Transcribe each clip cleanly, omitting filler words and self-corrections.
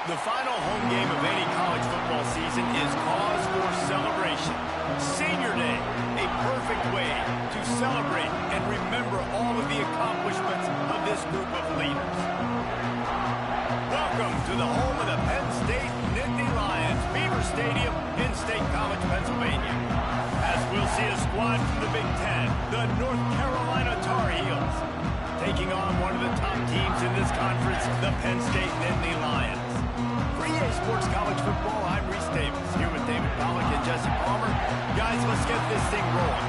The final home game of any college football season is cause for celebration. Senior Day, a perfect way to celebrate and remember all of the accomplishments of this group of leaders. Welcome to the home of the Penn State Nittany Lions, Beaver Stadium in State College, Pennsylvania. As we'll see a squad from the Big Ten, the North Carolina Tar Heels, taking on one of the top teams in this conference, the Penn State Nittany Lions. For EA Sports College Football, I'm Reese Davis, here with David Pollack and Jesse Palmer. Guys, let's get this thing rolling.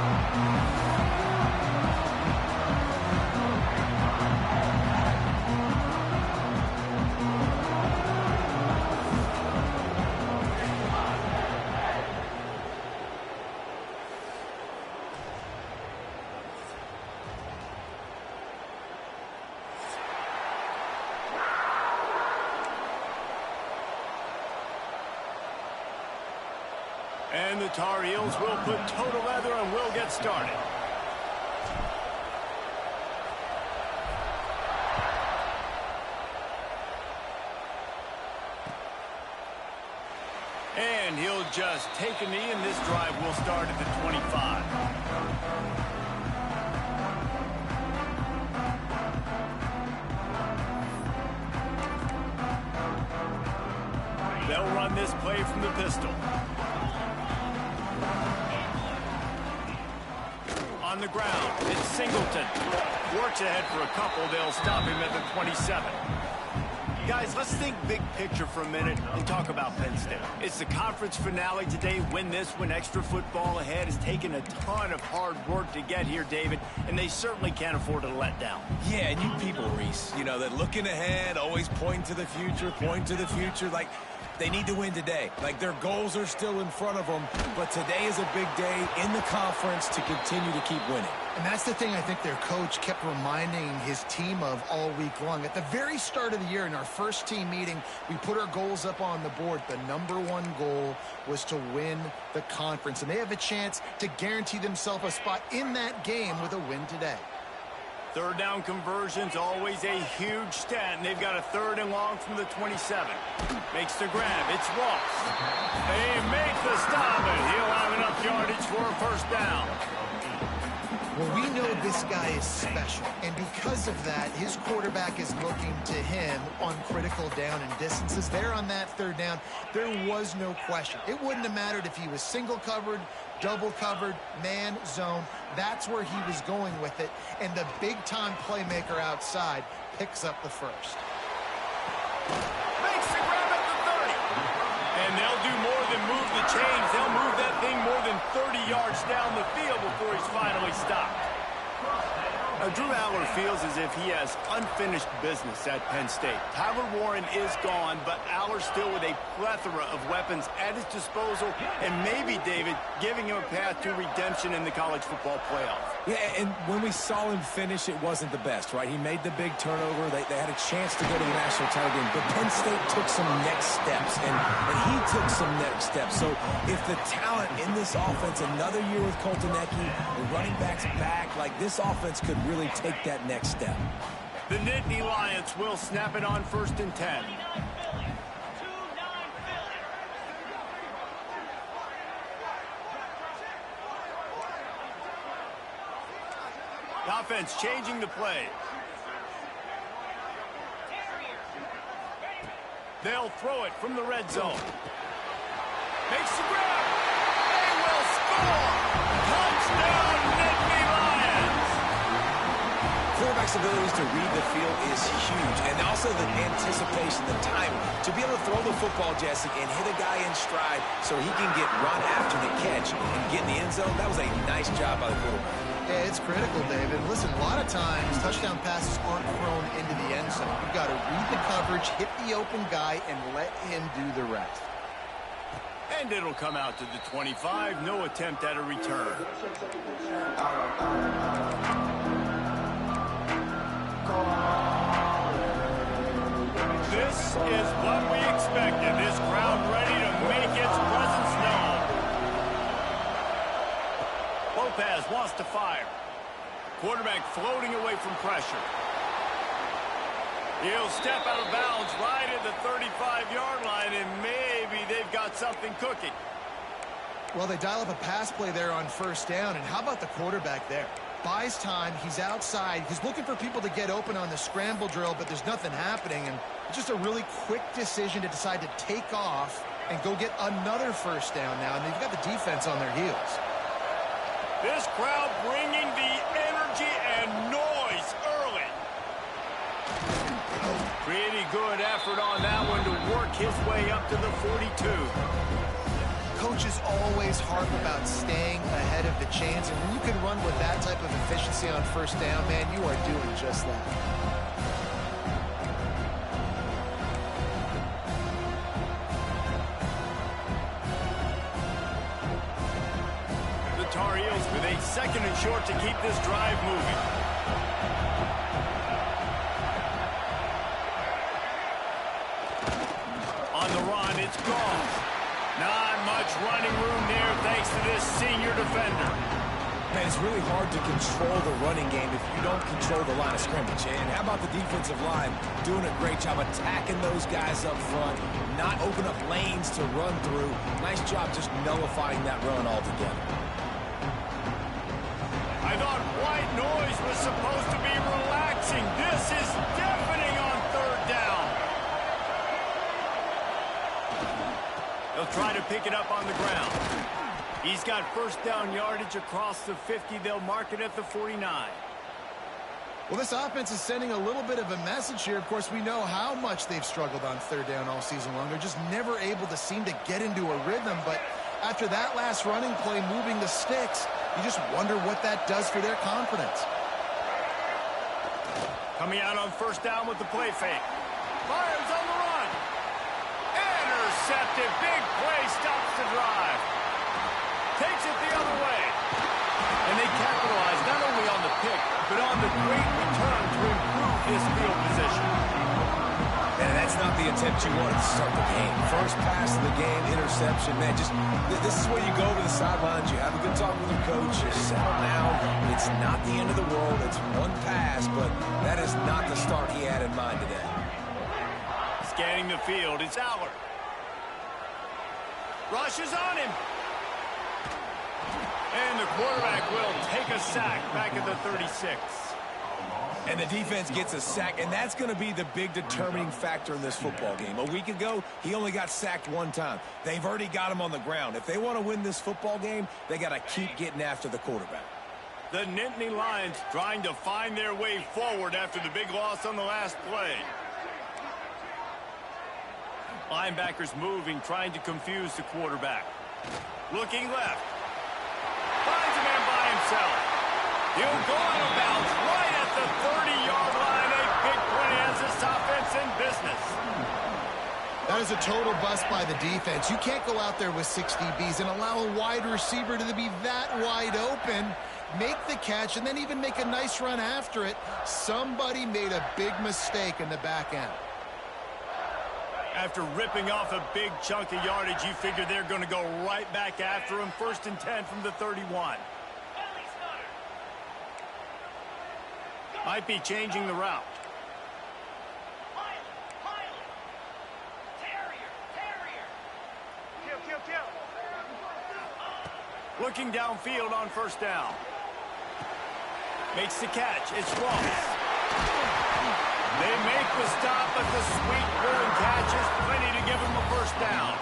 And the Tar Heels will put total leather and we'll get started. And he'll just take a knee, and this drive will start at the 25. They'll run this play from the pistol. On the ground, it's Singleton. Works ahead for a couple. They'll stop him at the 27. Guys, let's think big picture for a minute and talk about Penn State. It's the conference finale today. Win this, win extra football ahead. Has taken a ton of hard work to get here, David, and they certainly can't afford to let down. Yeah, and you people, Reese, you know, that looking ahead, always pointing to the future, like, they need to win today. Like, their goals are still in front of them, but today is a big day in the conference to continue to keep winning. And that's the thing I think their coach kept reminding his team of all week long. At the very start of the year in our first team meeting, we put our goals up on the board. The #1 goal was to win the conference, and they have a chance to guarantee themselves a spot in that game with a win today. Third down conversion's always a huge stat, and they've got a 3rd and long from the 27. Makes the grab. It's Ross. They make the stop, and he'll have enough yardage for a 1st down. Well, we know this guy is special, and because of that, his quarterback is looking to him on critical down and distances. There on that 3rd down, there was no question. It wouldn't have mattered if he was single covered, double covered, man, zone. That's where he was going with it, and the big-time playmaker outside picks up the 1st. Makes the grab at the 30. And they'll do more than move the chains. They'll move that thing more than 30 yards down the field before he's finally stopped. Now, Drew Aller feels as if he has unfinished business at Penn State. Tyler Warren is gone, but Aller still with a plethora of weapons at his disposal, and maybe, David, giving him a path to redemption in the college football playoff. Yeah, and when we saw him finish, it wasn't the best, right? He made the big turnover. They had a chance to go to the national title game, but Penn State took some next steps, and he took some next steps. So if the talent in this offense, another year with Colton Ecke, the running backs back, like this offense could really take that next step. The Nittany Lions will snap it on 1st and 10. The offense changing the play. They'll throw it from the red zone. Makes the grab. They will score. Touchdown, Nittany Lions. Quarterback's abilities to read the field is huge, and also the anticipation, the time to be able to throw the football, Jesse, and hit a guy in stride so he can get run after the catch and get in the end zone. That was a nice job by the quarterback. Yeah, it's critical, David. Listen, a lot of times touchdown passes aren't thrown into the end zone. You've got to read the coverage, hit the open guy, and let him do the rest. And it'll come out to the 25. No attempt at a return. This is what we expected. This crowd ready to make its presence known. Lopez wants to fire. Quarterback floating away from pressure. He'll step out of bounds right at the 35-yard line, and maybe they've got something cooking. Well, they dial up a pass play there on first down, and how about the quarterback there? Buys time, he's outside, he's looking for people to get open on the scramble drill, but there's nothing happening, and it's just a really quick decision to decide to take off and go get another first down now, and they've got the defense on their heels. This crowd bringing the energy and noise early. Pretty good effort on that one to work his way up to the 42. Coaches always harp about staying ahead of the chains, and when you can run with that type of efficiency on first down, man, you are doing just that. The Tar Heels with a second and short to keep this drive moving. On the run, it's gone. Not much running room there thanks to this senior defender. Man, it's really hard to control the running game if you don't control the line of scrimmage. And how about the defensive line doing a great job attacking those guys up front, not open up lanes to run through. Nice job just nullifying that run altogether. I thought white noise was supposed to be relaxing. This is deafening on third down. They'll try to pick it up on the ground. He's got first down yardage across the 50. They'll mark it at the 49. Well, this offense is sending a little bit of a message here. Of course, we know how much they've struggled on third down all season long. They're just never able to seem to get into a rhythm. But after that last running play, moving the sticks, you just wonder what that does for their confidence. Coming out on first down with the play fake. Fires on the run. Intercepted. Big play stops the drive. Takes it the other way. And they capitalize not only on the pick, but on the great return to improve his field position. And that's not the attempt you wanted to start the game. First pass of the game, interception. Man, just this is where you go to the sidelines. You have a good talk with your coach. You settle down. It's not the end of the world. It's one pass, but that is not the start he had in mind today. Scanning the field, it's Howard. Rushes on him. And the quarterback will take a sack back at the 36. And the defense gets a sack, and that's going to be the big determining factor in this football game. A week ago, he only got sacked one time. They've already got him on the ground. If they want to win this football game, they got to keep getting after the quarterback. The Nittany Lions trying to find their way forward after the big loss on the last play. Linebackers moving, trying to confuse the quarterback. Looking left. Finds a man by himself. He'll go out of bounds right at the 30-yard line. A big play as this offense in business. That is a total bust by the defense. You can't go out there with 6 DBs and allow a wide receiver to be that wide open, make the catch, and then even make a nice run after it. Somebody made a big mistake in the back end. After ripping off a big chunk of yardage, you figure they're going to go right back after him. 1st and 10 from the 31. Might be changing the route. Looking downfield on first down. Makes the catch. It's Ross. They make the stop, but the sweet rolling catch is plenty to give him a first down.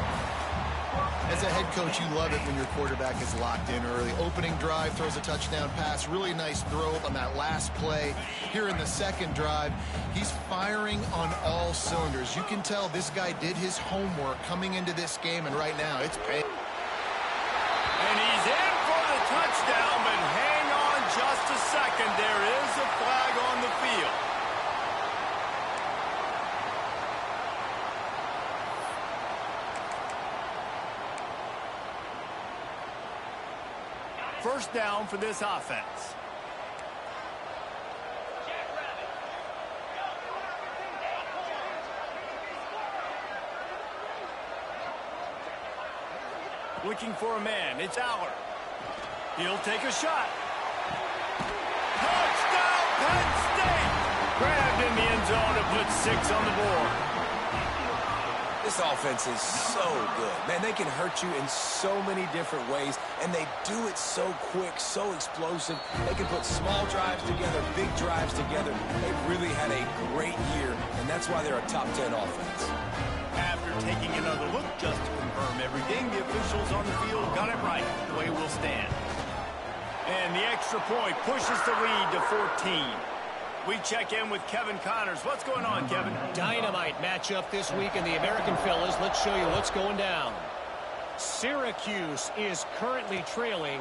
As a head coach, you love it when your quarterback is locked in early. Opening drive, throws a touchdown pass. Really nice throw on that last play. Here in the second drive, he's firing on all cylinders. You can tell this guy did his homework coming into this game, and right now it's paying. And he's in for the touchdown, but hang on just a second. There is a flag on the field. First down for this offense. Looking for a man. It's Howard. He'll take a shot. Touchdown, Penn State! Grabbed in the end zone to put 6 on the board. This offense is so good. Man, they can hurt you in so many different ways, and they do it so quick, so explosive. They can put small drives together, big drives together. They've really had a great year, and that's why they're a top 10 offense. After taking another look just to confirm everything, the officials on the field got it right. The way we'll stand. And the extra point pushes the lead to 14. We check in with Kevin Connors. What's going on, Kevin? Dynamite matchup this week in the American Fellas. Let's show you what's going down. Syracuse is currently trailing,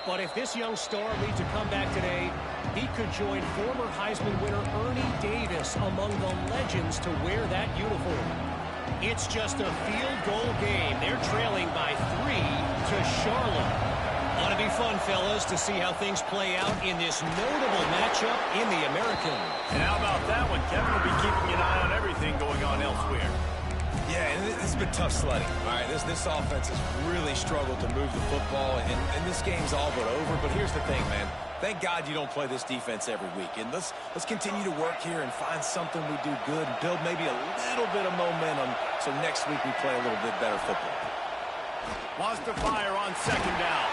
but if this young star leads a comeback today, he could join former Heisman winner Ernie Davis among the legends to wear that uniform. It's just a field goal game. They're trailing by 3 to Charlotte. Ought to be fun, fellas, to see how things play out in this notable matchup in the American. And how about that one? Kevin will be keeping an eye on everything going on elsewhere. Yeah, and this has been tough sledding. All right, this offense has really struggled to move the football, and this game's all but over. But here's the thing, man. Thank God you don't play this defense every week. And let's continue to work here and find something we do good and build maybe a little bit of momentum so next week we play a little bit better football. Wants to fire on 2nd down.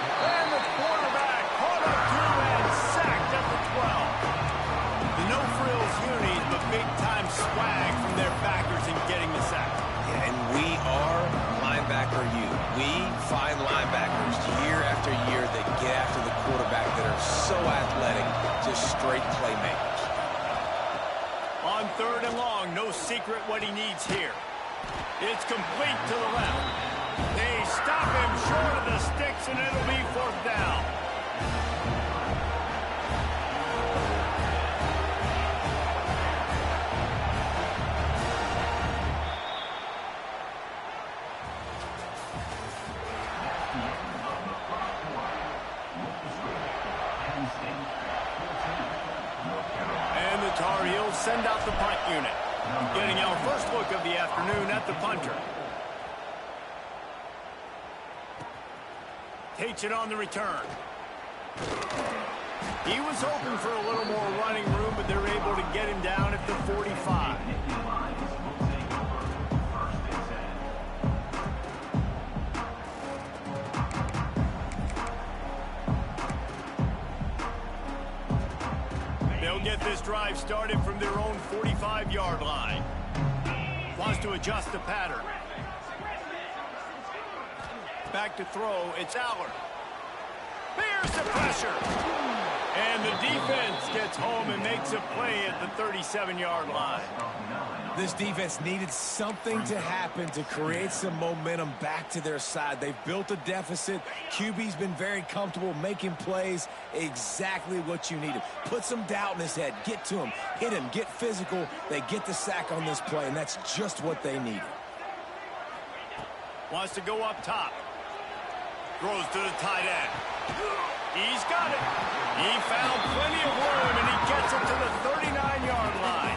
And the quarterback caught up to and sacked at the 12. The no-frills unis, but big-time swag from their backers in getting the sack. Yeah, and we are linebacker U. We find linebackers year after year that get after the quarterback that are so athletic, just straight playmakers. On 3rd and long, no secret what he needs here. It's complete to the left. They stop him short of the sticks, and it'll be 4th down. And the Tar Heels send out the punt unit. Getting our first look of the afternoon at the punter. Takes it on the return. He was hoping for a little more running room, but they're able to get him down at the 45. They'll get this drive started from their own 45-yard line. Wants to adjust the pattern. Back to throw, it's Allard. Here's the pressure. And the defense gets home and makes a play at the 37-yard line. This defense needed something to happen to create some momentum back to their side. They've built a deficit. QB's been very comfortable making plays. Exactly what you needed. Put some doubt in his head. Get to him. Hit him. Get physical. They get the sack on this play, and that's just what they needed. Wants to go up top. Throws to the tight end. He's got it. He found plenty of room, and he gets it to the 39-yard line.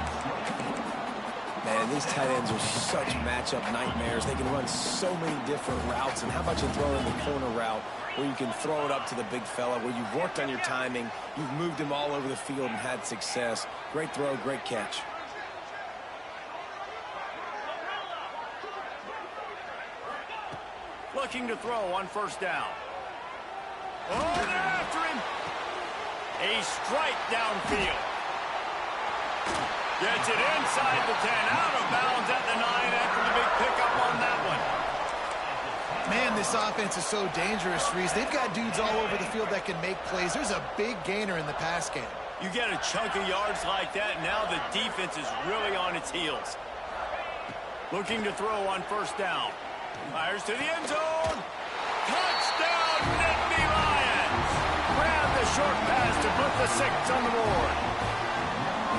Man, these tight ends are such matchup nightmares. They can run so many different routes. And how about you throw in the corner route where you can throw it up to the big fella, where you've worked on your timing, you've moved him all over the field and had success. Great throw, great catch. Looking to throw on 1st down. Oh, they're after him. A strike downfield. Gets it inside the 10, out of bounds at the 9 after the big pickup on that one. Man, this offense is so dangerous, Reese. They've got dudes all over the field that can make plays. There's a big gainer in the pass game. You get a chunk of yards like that, and now the defense is really on its heels. Looking to throw on 1st down. Fires to the end zone. Touchdown, Nittany Lions. Grab the short pass to put the 6 on the board.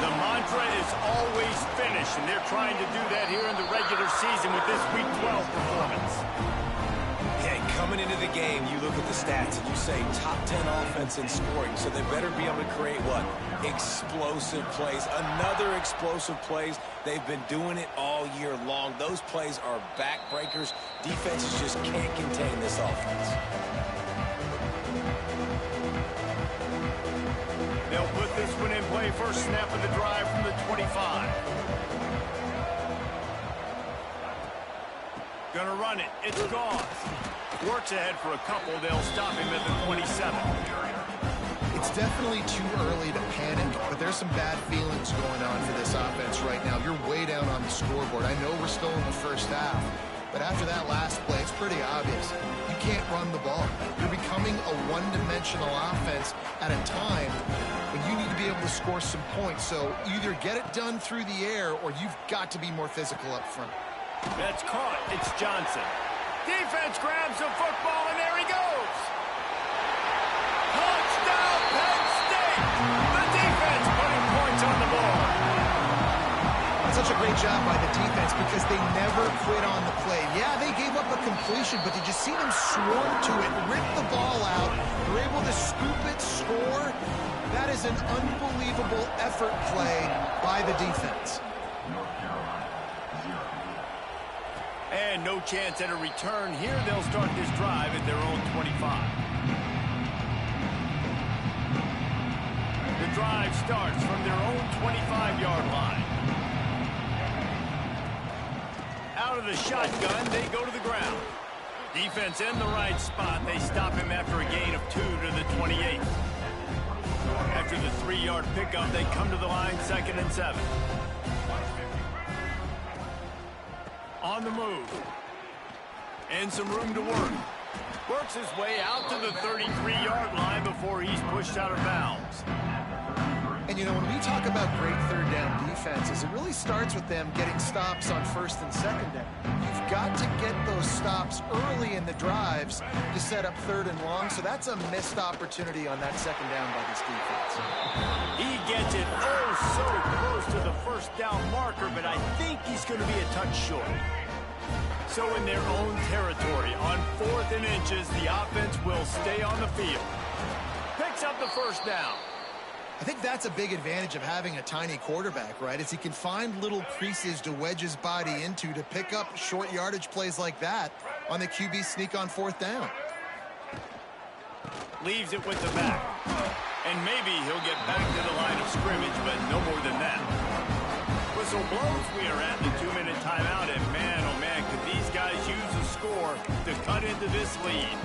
The mantra is always finish, and they're trying to do that here in the regular season with this Week 12 performance. Yeah, coming into the game, you look at the stats and you say top 10 offense in scoring, so they better be able to create what? Explosive plays. Another explosive plays. They've been doing it all year long. Those plays are backbreakers. Defenses just can't contain this offense. They'll put this one in play first snap of the drive from the 25. Gonna run it. It's gone. Works ahead for a couple. They'll stop him at the 27. It's definitely too early to panic, but there's some bad feelings going on for this offense right now. You're way down on the scoreboard. I know we're still in the first half, but after that last play, it's pretty obvious. You can't run the ball. You're becoming a one-dimensional offense at a time when you need to be able to score some points. So either get it done through the air or you've got to be more physical up front. That's caught. It's Johnson. Defense grabs the football, and there he goes. Touchdown, Penn State. The defense putting points on the board. Such a great job by the defense because they never quit on the play. Yeah, they gave up a completion, but did you see them swarm to it, rip the ball out? They're able to scoop it, score. That is an unbelievable effort play by the defense. And no chance at a return here. They'll start this drive at their own 25. The drive starts from their own 25-yard line. Out of the shotgun, they go to the ground. Defense in the right spot. They stop him after a gain of 2 to the 28. After the 3-yard pickup, they come to the line, 2nd and 7. On the move. And some room to work. Works his way out to the 33-yard line before he's pushed out of bounds. And, you know, when we talk about great third down defenses, it really starts with them getting stops on 1st and 2nd down. You've got to get those stops early in the drives to set up 3rd and long, so that's a missed opportunity on that 2nd down by this defense. He gets it so close to the 1st down marker, but I think he's going to be a touch short. So in their own territory, on 4th and inches, the offense will stay on the field. Picks up the 1st down. I think that's a big advantage of having a tiny quarterback, right? Is he can find little creases to wedge his body into to pick up short yardage plays like that on the QB sneak on 4th down. Leaves it with the back. And maybe he'll get back to the line of scrimmage, but no more than that. Whistle blows. We are at the 2-minute timeout, and man, oh man, could these guys use a score to cut into this lead.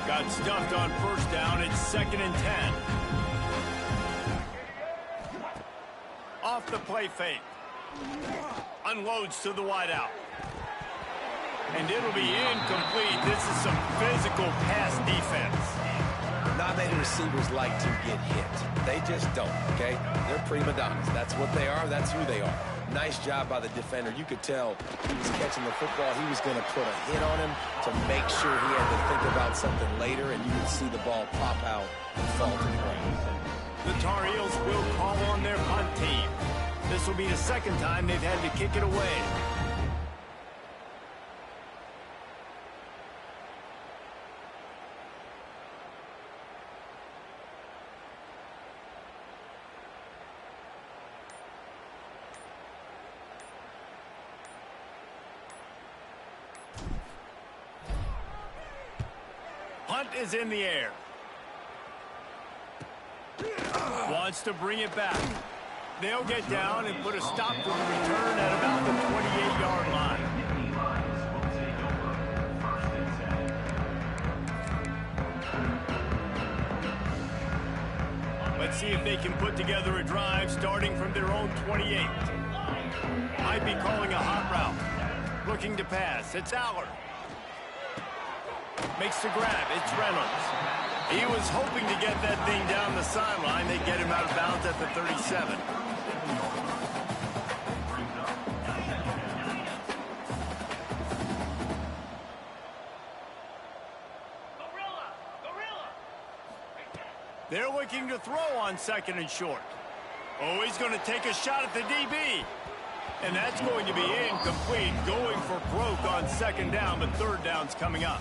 Got stuffed on 1st down. It's 2nd and 10. Off the play fake. Unloads to the wideout. And it'll be incomplete. This is some physical pass defense. Not many receivers like to get hit. They just don't, okay? They're prima donnas. That's what they are. That's who they are. Nice job by the defender. You could tell he was catching the football. He was going to put a hit on him to make sure he had to think about something later, and you would see the ball pop out and fall to the ground. The Tar Heels will call on their punt team. This will be the 2nd time they've had to kick it away. Punt is in the air. Wants to bring it back. They'll get down and put a stop to the return at about the 28-yard line. Let's see if they can put together a drive starting from their own 28. Might be calling a hot route. Looking to pass. It's Aller. Makes the grab. It's Reynolds. He was hoping to get that thing down the sideline. They get him out of bounds at the 37. They're looking to throw on 2nd and short. Oh, he's going to take a shot at the DB. And that's going to be incomplete, going for broke on second down, but third down's coming up.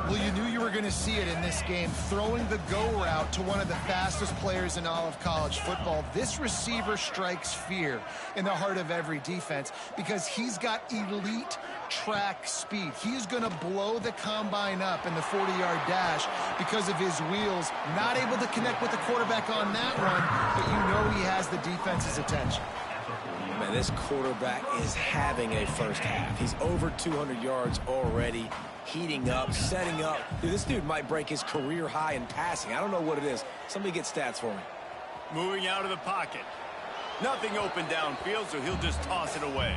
Well, you knew you were going to see it in this game, throwing the go route to one of the fastest players in all of college football. This receiver strikes fear in the heart of every defense because he's got elite track speed. He is going to blow the combine up in the 40-yard dash because of his wheels. Not able to connect with the quarterback on that one, but you know he has the defense's attention. Man, this quarterback is having a first half. He's over 200 yards already, heating up, setting up. Dude, this dude might break his career high in passing. I don't know what it is. Somebody get stats for me. Moving out of the pocket. Nothing open downfield, so he'll just toss it away.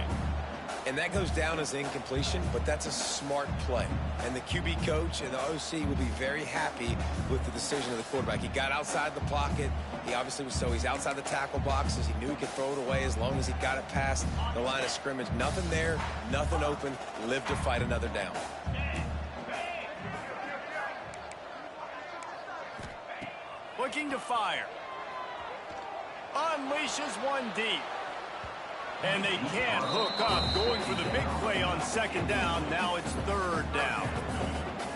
And that goes down as incompletion, but that's a smart play. And the QB coach and the OC will be very happy with the decision of the quarterback. He got outside the pocket. He obviously was he's outside the tackle boxes. He knew he could throw it away as long as he got it past the line of scrimmage. Nothing there, nothing open. Live to fight another down. Looking to fire. Unleashes one deep. And they can't hook up. Going for the big play on second down. Now it's third down.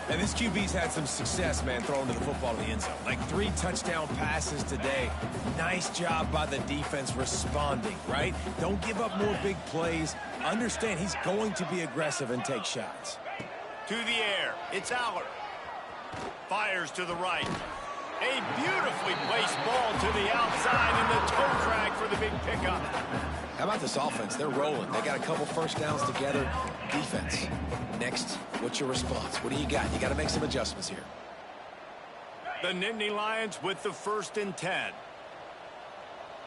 And this QB's had some success, man, throwing the football to the end zone. Like 3 touchdown passes today. Nice job by the defense responding, right? Don't give up more big plays. Understand he's going to be aggressive and take shots. To the air. It's Aller. Fires to the right. A beautifully placed ball to the outside and the toe drag for the big pickup. How about this offense? They're rolling. They got a couple first downs together. Defense. Next, what's your response? What do you got? You got to make some adjustments here. The Nittany Lions with the 1st and 10.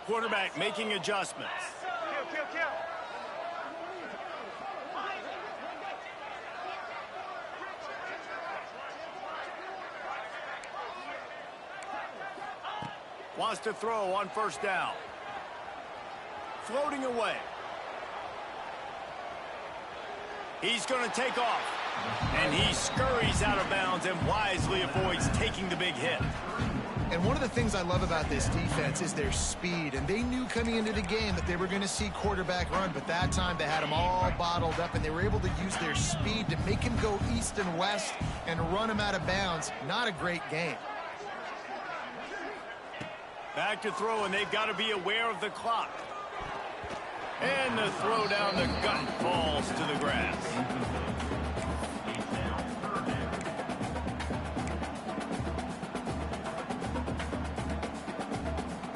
Quarterback making adjustments. Wants to throw on first down. Floating away. He's going to take off. And he scurries out of bounds and wisely avoids taking the big hit. And one of the things I love about this defense is their speed. And they knew coming into the game that they were going to see quarterback run. But that time they had him all bottled up. And they were able to use their speed to make him go east and west and run him out of bounds. Not a great game. Back to throw, and they've got to be aware of the clock. And the throw down the gut falls to the grass.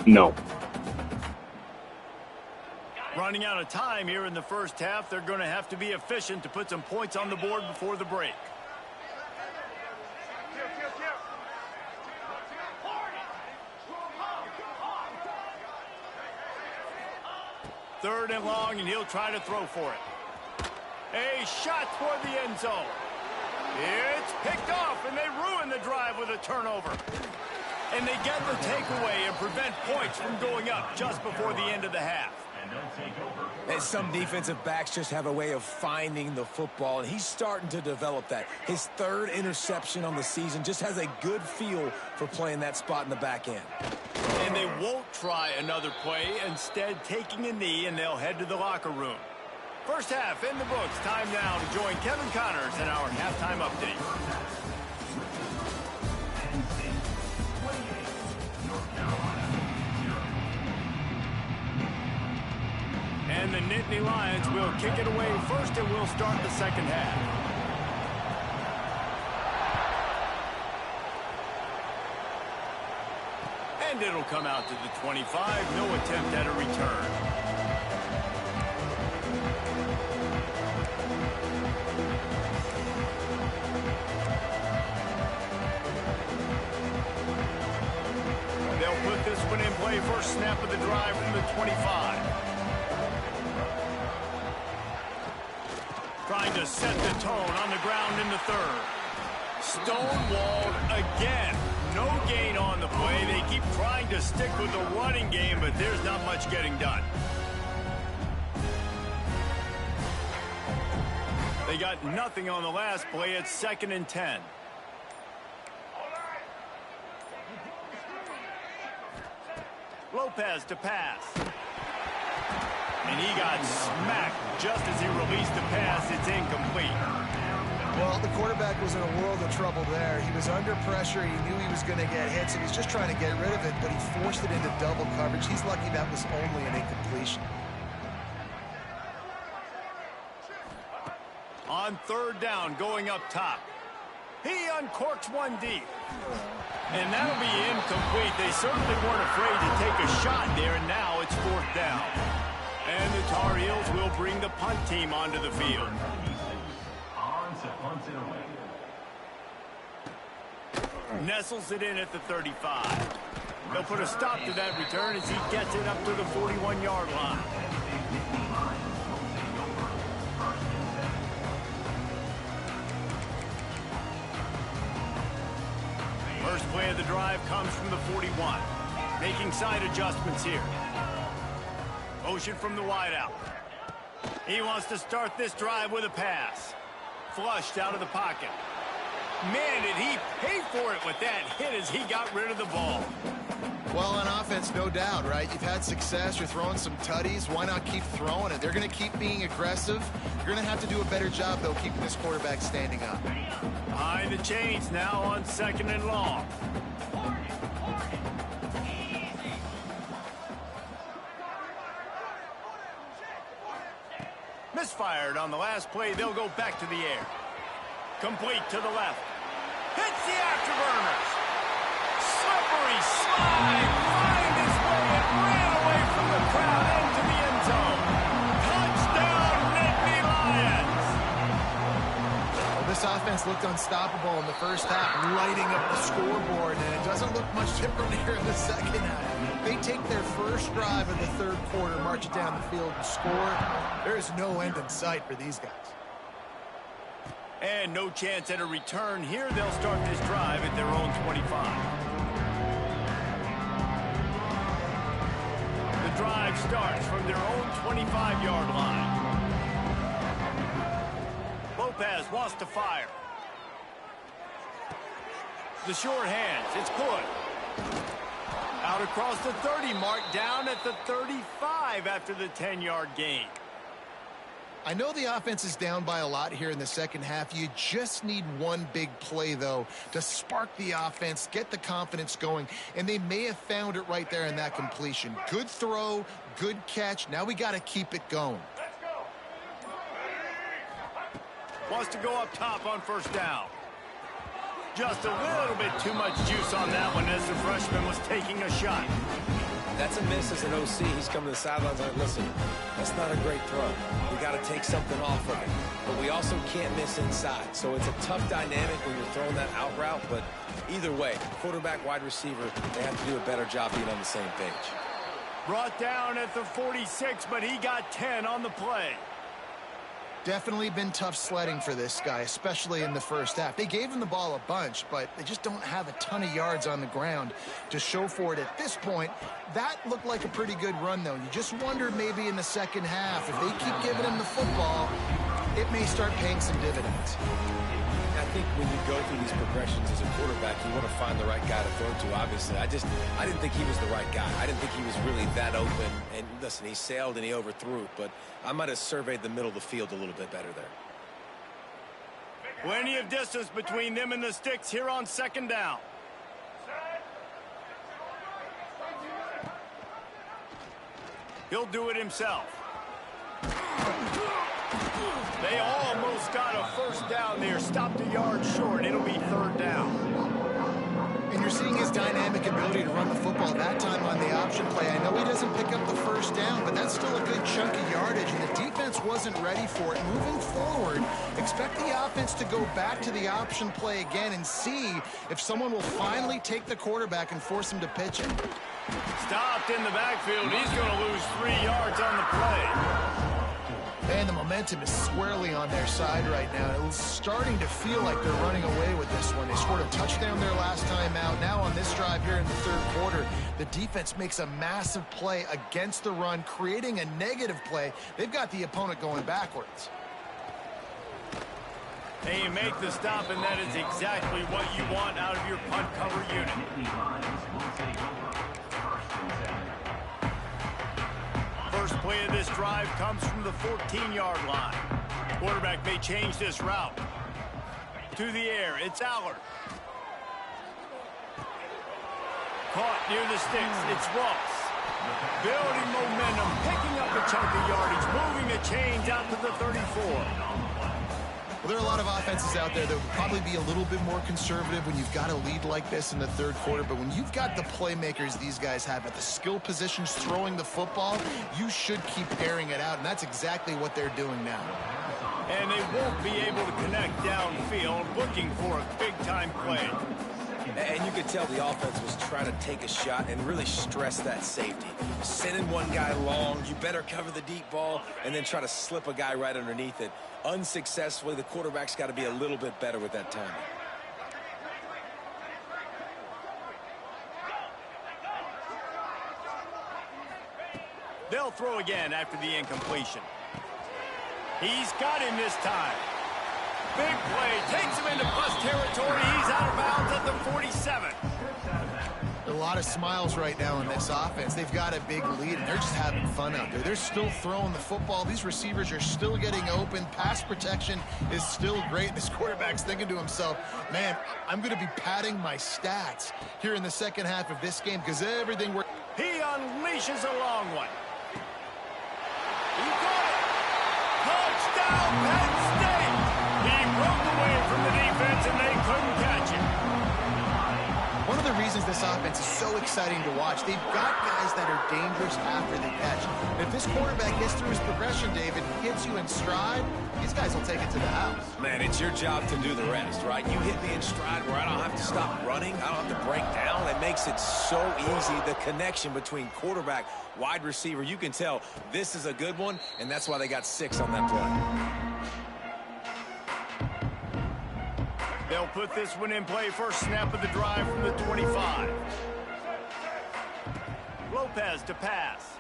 No. Running out of time here in the first half. They're going to have to be efficient to put some points on the board before the break. Third and long, and he'll try to throw for it. A shot toward the end zone. It's picked off, and they ruin the drive with a turnover. And they get the takeaway and prevent points from going up just before the end of the half. And some defensive backs just have a way of finding the football, and he's starting to develop that. His 3rd interception on the season, just has a good feel for playing that spot in the back end. And they won't try another play, instead taking a knee, and they'll head to the locker room. First half in the books. Time now to join Kevin Connors in our halftime update. And the Nittany Lions will kick it away first, and we'll start the second half. And it'll come out to the 25. No attempt at a return. They'll put this one in play. First snap of the drive from the 25. Trying to set the tone on the ground in the 3rd. Stonewalled again. No gain on the play. They keep trying to stick with the running game, but there's not much getting done. They got nothing on the last play. It's 2nd and 10. Lopez to pass. And he he got smacked just as he released the pass. It's incomplete. Well, the quarterback was in a world of trouble there. He was under pressure. He knew he was going to get hit, so he's just trying to get rid of it, but he forced it into double coverage. He's lucky that was only an incompletion. On third down, going up top. He uncorks one deep. And that'll be incomplete. They certainly weren't afraid to take a shot there, and now it's fourth down. And the Tar Heels will bring the punt team onto the field. Nestles it in at the 35. They'll put a stop to that return as he gets it up to the 41-yard line. First play of the drive comes from the 41. Making side adjustments here. Motion from the wideout. He wants to start this drive with a pass. Flushed out of the pocket. Man, did he pay for it with that hit as he got rid of the ball. Well, on offense, no doubt, right? You've had success. You're throwing some tutties. Why not keep throwing it? They're going to keep being aggressive. You're going to have to do a better job, though, keeping this quarterback standing up. Behind the chains now on 2nd and long. Misfired on the last play. They'll go back to the air. Complete to the left. Hits the afterburners. Slippery slide. Find his way and ran away from the crowd into the end zone. Touchdown, Nittany Lions. Well, this offense looked unstoppable in the first half, lighting up the scoreboard, and it doesn't look much different here in the second half. They take their first drive of the third quarter, march it down the field, and score. There is no end in sight for these guys. And no chance at a return here. They'll start this drive at their own 25. The drive starts from their own 25-yard line. Lopez wants to fire. The short hands. It's good. Out across the 30 mark, down at the 35 after the 10-yard gain. I know the offense is down by a lot here in the second half. You just need one big play, though, to spark the offense, get the confidence going, and they may have found it right there in that completion. Good throw, good catch. Now we got to keep it going. Wants to go up top on first down. Just a little bit too much juice on that one as the freshman was taking a shot. That's a miss as an OC. He's coming to the sidelines like, listen, that's not a great throw. We got to take something off of it. But we also can't miss inside. So it's a tough dynamic when you're throwing that out route. But either way, quarterback, wide receiver, they have to do a better job being on the same page. Brought down at the 46, but he got 10 on the play. Definitely been tough sledding for this guy, especially in the first half. They gave him the ball a bunch, but they just don't have a ton of yards on the ground to show for it at this point. That looked like a pretty good run, though. You just wonder maybe in the second half, if they keep giving him the football, it may start paying some dividends. I think when you go through these progressions as a quarterback, you want to find the right guy to throw to, obviously. I didn't think he was the right guy. I didn't think he was really that open. And listen, he sailed and he overthrew it, but I might have surveyed the middle of the field a little bit better there. Plenty of distance between them and the sticks here on second down. He'll do it himself. They almost got a first down there. Stopped a yard short. It'll be third down. And you're seeing his dynamic ability to run the football that time on the option play. I know he doesn't pick up the first down, but that's still a good chunk of yardage, and the defense wasn't ready for it. Moving forward, expect the offense to go back to the option play again and see if someone will finally take the quarterback and force him to pitch it. Stopped in the backfield. He's going to lose 3 yards on the play. And the momentum is squarely on their side right now. It's starting to feel like they're running away with this one. They scored a touchdown their last time out. Now on this drive here in the third quarter, the defense makes a massive play against the run, creating a negative play. They've got the opponent going backwards. And you make the stop, and that is exactly what you want out of your punt cover unit. First play of this drive comes from the 14-yard line. Quarterback may change this route. To the air, it's Allard. Caught near the sticks, it's Ross. Building momentum, picking up a chunk of yardage, moving the chains out to the 34. Well, there are a lot of offenses out there that would probably be a little bit more conservative when you've got a lead like this in the third quarter. But when you've got the playmakers these guys have at the skill positions throwing the football, you should keep airing it out. And that's exactly what they're doing now. And they won't be able to connect downfield, looking for a big-time play. And you could tell the offense was trying to take a shot and really stress that safety. Sending one guy long, you better cover the deep ball, and then try to slip a guy right underneath it. Unsuccessfully, the quarterback's got to be a little bit better with that timing. They'll throw again after the incompletion. He's got him this time. Big play, takes him into plus territory. He's out of bounds at the 47. A lot of smiles right now in this offense. They've got a big lead, and they're just having fun out there. They're still throwing the football. These receivers are still getting open. Pass protection is still great. This quarterback's thinking to himself, man, I'm going to be padding my stats here in the second half of this game because everything works. He unleashes a long one. He got it. Touchdown, Penn State. He broke away from the defense, and they couldn't catch him. One of the reasons this offense is so exciting to watch, they've got guys that are dangerous after the catch. If this quarterback gets through his progression, David, hits you in stride, these guys will take it to the house. Man, it's your job to do the rest, right? You hit me in stride where I don't have to stop running. I don't have to break down. It makes it so easy. The connection between quarterback, wide receiver, you can tell this is a good one, and that's why they got 6 on that play. They'll put this one in play. First snap of the drive from the 25. Lopez to pass.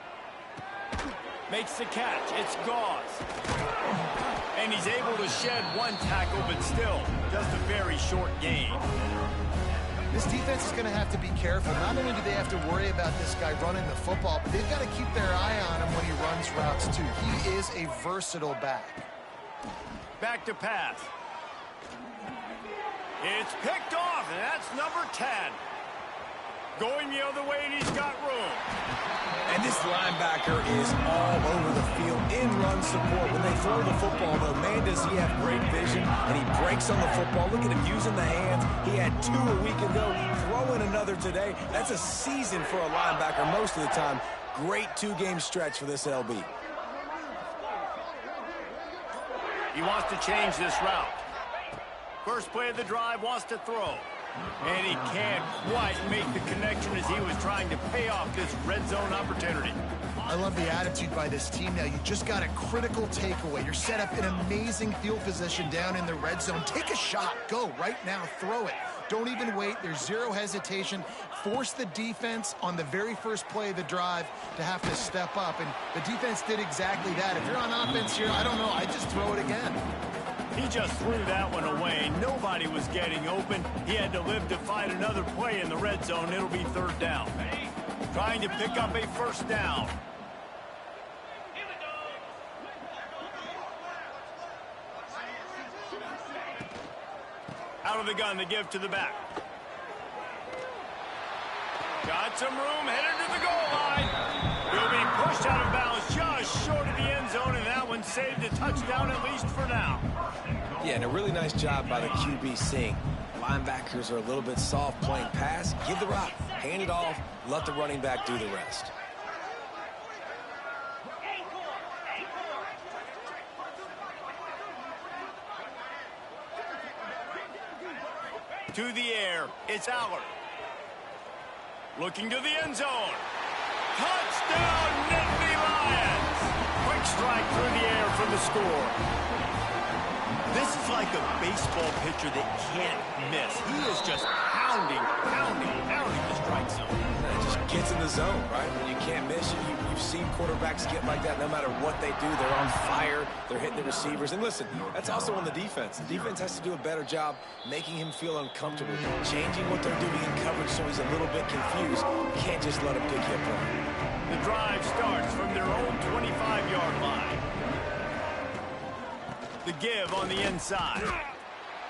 Makes the catch. It's Gauze. And he's able to shed one tackle, but still just a very short gain. This defense is going to have to be careful. Not only do they have to worry about this guy running the football, but they've got to keep their eye on him when he runs routes, too. He is a versatile back. Back to pass. It's picked off, and that's number 10. Going the other way, and he's got room. And this linebacker is all over the field in run support. When they throw the football, though, man, does he have great vision, and he breaks on the football. Look at him using the hands. He had 2 a week ago, throwing another today. That's a season for a linebacker most of the time. Great 2-game stretch for this LB. He wants to change this route. First play of the drive, wants to throw. And he can't quite make the connection as he was trying to pay off this red zone opportunity. I love the attitude by this team now. You just got a critical takeaway. You're set up in amazing field position down in the red zone. Take a shot. Go right now. Throw it. Don't even wait. There's zero hesitation. Force the defense on the very first play of the drive to have to step up. And the defense did exactly that. If you're on offense here, I don't know. I just throw it again. He just threw that one away. Nobody was getting open. He had to live to fight another play in the red zone. It'll be 3rd down. Trying to pick up a first down. Out of the gun to give to the back. Got some room, headed to the goal line. He'll be pushed out of bounds just short of the end zone, and that one saved a touchdown at least for now. Yeah, and a really nice job by the QB seeing. Linebackers are a little bit soft playing pass. Give the rock, hand it off, let the running back do the rest. To the air, it's Allard. Looking to the end zone. Touchdown, Nittany Lions! Quick strike through the air for the score. This is like a baseball pitcher that can't miss. He is just pounding the strike zone. It just gets in the zone, right? When you can't miss, you've seen quarterbacks get like that no matter what they do. They're on fire. They're hitting the receivers. And listen, that's also on the defense. The defense has to do a better job making him feel uncomfortable, changing what they're doing in coverage so he's a little bit confused. Can't just let him pick you apart. The drive starts from their own 25. to give on the inside.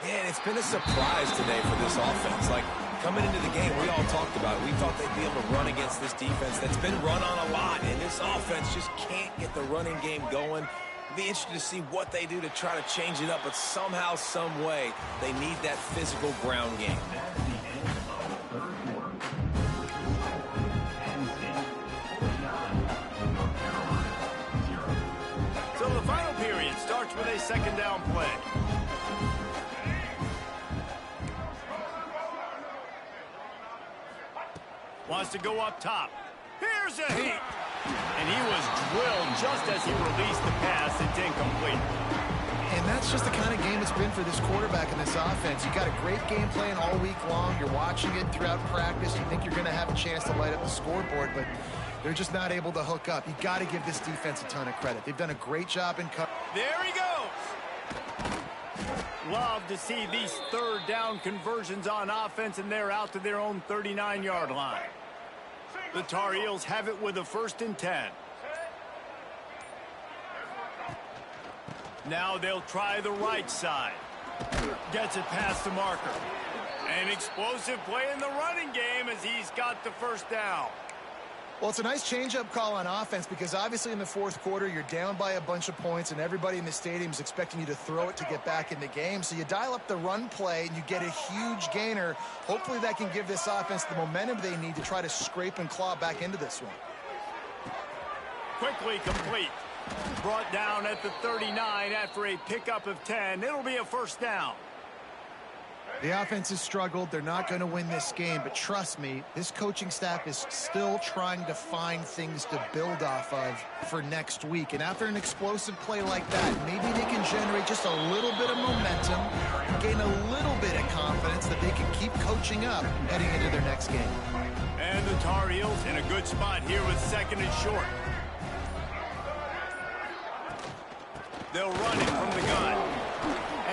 Yeah, and it's been a surprise today for this offense. Like, coming into the game, we all talked about it. We thought they'd be able to run against this defense that's been run on a lot, and this offense just can't get the running game going. Be interested to see what they do to try to change it up, but somehow, some way, they need that physical ground game. So the final period starts with a second down play. Wants to go up top. Here's a heat. And he was drilled just as he released the pass. It's incomplete. And that's just the kind of game it's been for this quarterback in this offense. You got a great game plan all week long. You're watching it throughout practice. You think you're going to have a chance to light up the scoreboard, but they're just not able to hook up. You got to give this defense a ton of credit. They've done a great job in cover. There he goes. Love to see these third down conversions on offense, and they're out to their own 39-yard line. The Tar Heels have it with a 1st and 10. Now they'll try the right side. Gets it past the marker. An explosive play in the running game as he's got the 1st down. Well, it's a nice change-up call on offense because obviously in the 4th quarter, you're down by a bunch of points and everybody in the stadium is expecting you to throw it to get back in the game. So you dial up the run play and you get a huge gainer. Hopefully that can give this offense the momentum they need to try to scrape and claw back into this one. Quickly complete. Brought down at the 39 after a pickup of 10. It'll be a 1st down. The offense has struggled. They're not going to win this game, but trust me, this coaching staff is still trying to find things to build off of for next week. And after an explosive play like that, maybe they can generate just a little bit of momentum and gain a little bit of confidence that they can keep coaching up heading into their next game. And the Tar Heels in a good spot here with 2nd and short. They'll run it from the gun.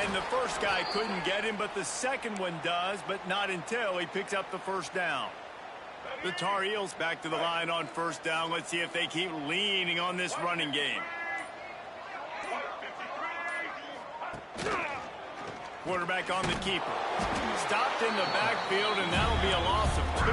And the first guy couldn't get him, but the second one does, but not until he picks up the 1st down. The Tar Heels back to the line on 1st down. Let's see if they keep leaning on this running game. Quarterback on the keeper. Stopped in the backfield, and that'll be a loss of 2.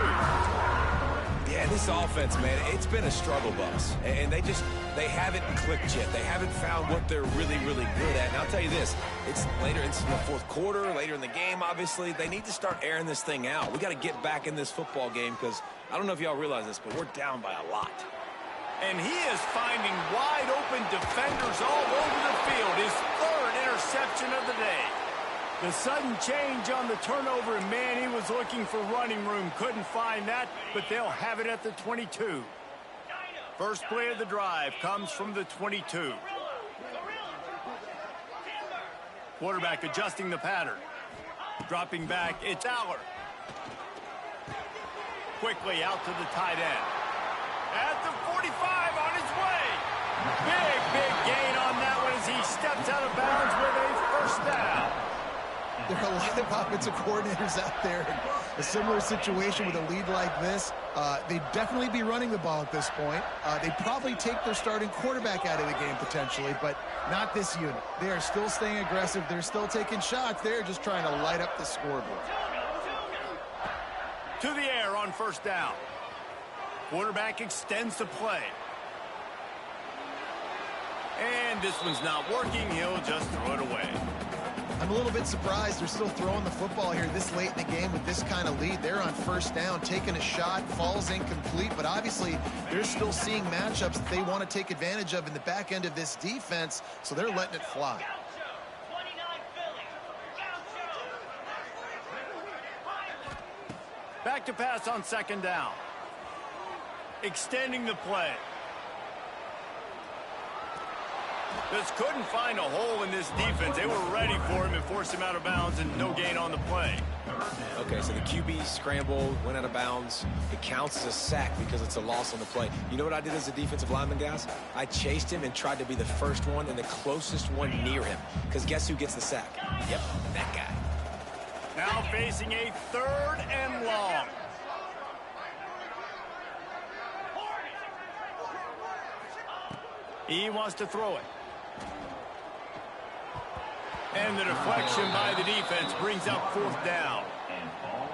Yeah, this offense, man, it's been a struggle bus. And they haven't clicked yet. They haven't found what they're really, really good at. And I'll tell you this, it's in the 4th quarter, later in the game, obviously. They need to start airing this thing out. We got to get back in this football game because I don't know if y'all realize this, but we're down by a lot. And he is finding wide open defenders all over the field. His 3rd interception of the day. The sudden change on the turnover, and man, he was looking for running room. Couldn't find that, but they'll have it at the 22. First play of the drive comes from the 22. Quarterback adjusting the pattern. Dropping back, it's Aller. Quickly out to the tight end. At the 45 on his way. Big gain on that one as he steps out of bounds with a 1st down. There are a lot of offensive coordinators out there in a similar situation with a lead like this. They'd definitely be running the ball at this point. They'd probably take their starting quarterback out of the game potentially, but not this unit. They are still staying aggressive. They're still taking shots. They're just trying to light up the scoreboard. To the air on 1st down. Quarterback extends the play. And this one's not working. He'll just throw it away. I'm a little bit surprised they're still throwing the football here this late in the game with this kind of lead. They're on 1st down, taking a shot, falls incomplete, but obviously they're still seeing matchups that they want to take advantage of in the back end of this defense, so they're letting it fly. Back to pass on 2nd down. Extending the play. Just couldn't find a hole in this defense. They were ready for him and forced him out of bounds, and no gain on the play. Okay, so the QB scrambled, went out of bounds. It counts as a sack because it's a loss on the play. You know what I did as a defensive lineman, guys? I chased him and tried to be the first one and the closest one near him. Because guess who gets the sack? Yep, that guy. Now facing a 3rd and long. He wants to throw it. And the deflection by the defense brings up 4th down.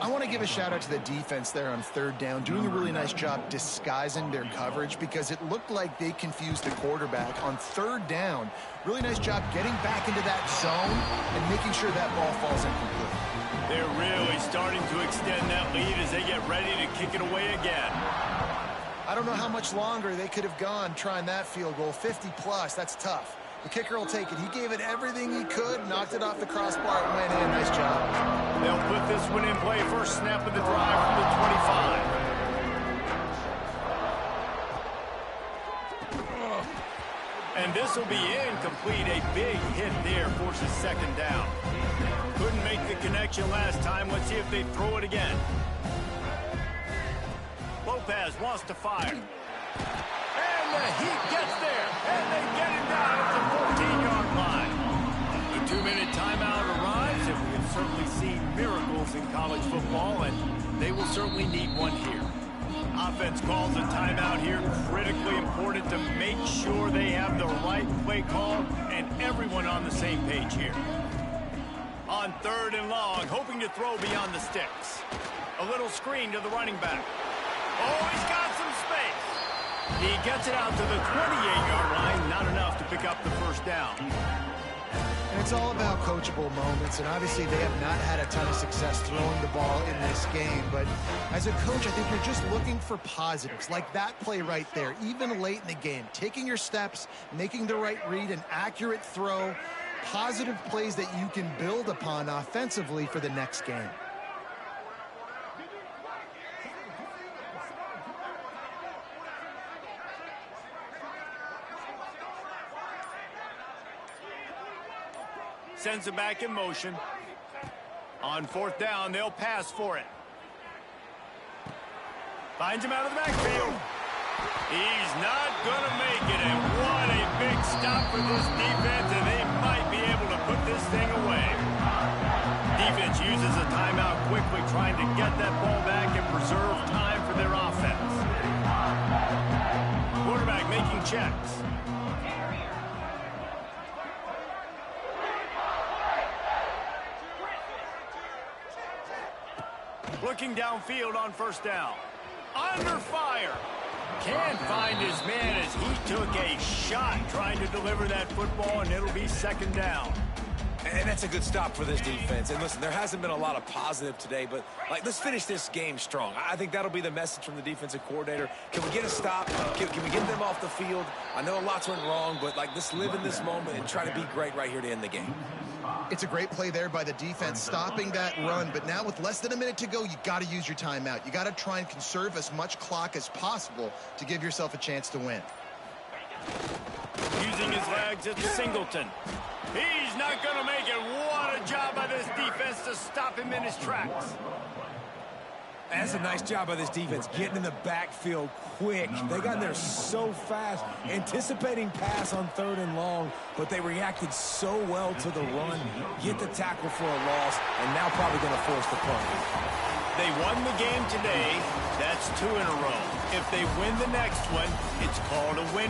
I want to give a shout out to the defense there on 3rd down, doing a really nice job disguising their coverage because it looked like they confused the quarterback on 3rd down. Really nice job getting back into that zone and making sure that ball falls incomplete. They're really starting to extend that lead as they get ready to kick it away again. I don't know how much longer they could have gone trying that field goal. 50-plus, that's tough. The kicker will take it. He gave it everything he could, knocked it off the crossbar, and went in. Nice job. They'll put this one in play. First snap of the drive from the 25. And this will be incomplete. A big hit there forces 2nd down. Couldn't make the connection last time. Let's see if they throw it again. Lopez wants to fire. And the heat gets there. And they get him down at the 14-yard line. The 2-minute timeout arrives, and we have certainly seen miracles in college football, and they will certainly need one here. Offense calls a timeout here. Critically important to make sure they have the right play call and everyone on the same page here. On 3rd and long, hoping to throw beyond the sticks. A little screen to the running back. Oh, he's got some space. He gets it out to the 28-yard line. Not enough to pick up the 1st down. And it's all about coachable moments, and obviously they have not had a ton of success throwing the ball in this game. But as a coach, I think you're just looking for positives, like that play right there, even late in the game. Taking your steps, making the right read, an accurate throw, positive plays that you can build upon offensively for the next game. Sends it back in motion. On 4th down, they'll pass for it. Finds him out of the backfield. He's not going to make it, and what a big stop for this defense, and they might be able to put this thing away. Defense uses a timeout quickly, trying to get that ball back and preserve time for their offense. Quarterback making checks. Looking downfield on 1st down. Under fire. Can't find his man as he took a shot trying to deliver that football, and it'll be 2nd down. And that's a good stop for this defense. And listen, there hasn't been a lot of positive today, but let's finish this game strong. I think that'll be the message from the defensive coordinator. Can we get a stop? Can we get them off the field? I know lots went wrong, but let's live in this moment and try to be great right here to end the game. It's a great play there by the defense, stopping that run. But now with less than a minute to go, you got to use your timeout. You got to try and conserve as much clock as possible to give yourself a chance to win. Using his legs, it's Singleton. He's not going to make it. What a job by this defense to stop him in his tracks. That's a nice job by this defense, getting in the backfield quick. They got in there so fast, anticipating pass on 3rd and long, but they reacted so well to the run, get the tackle for a loss, and now probably going to force the punt. They won the game today. That's 2 in a row. If they win the next one, it's called a win.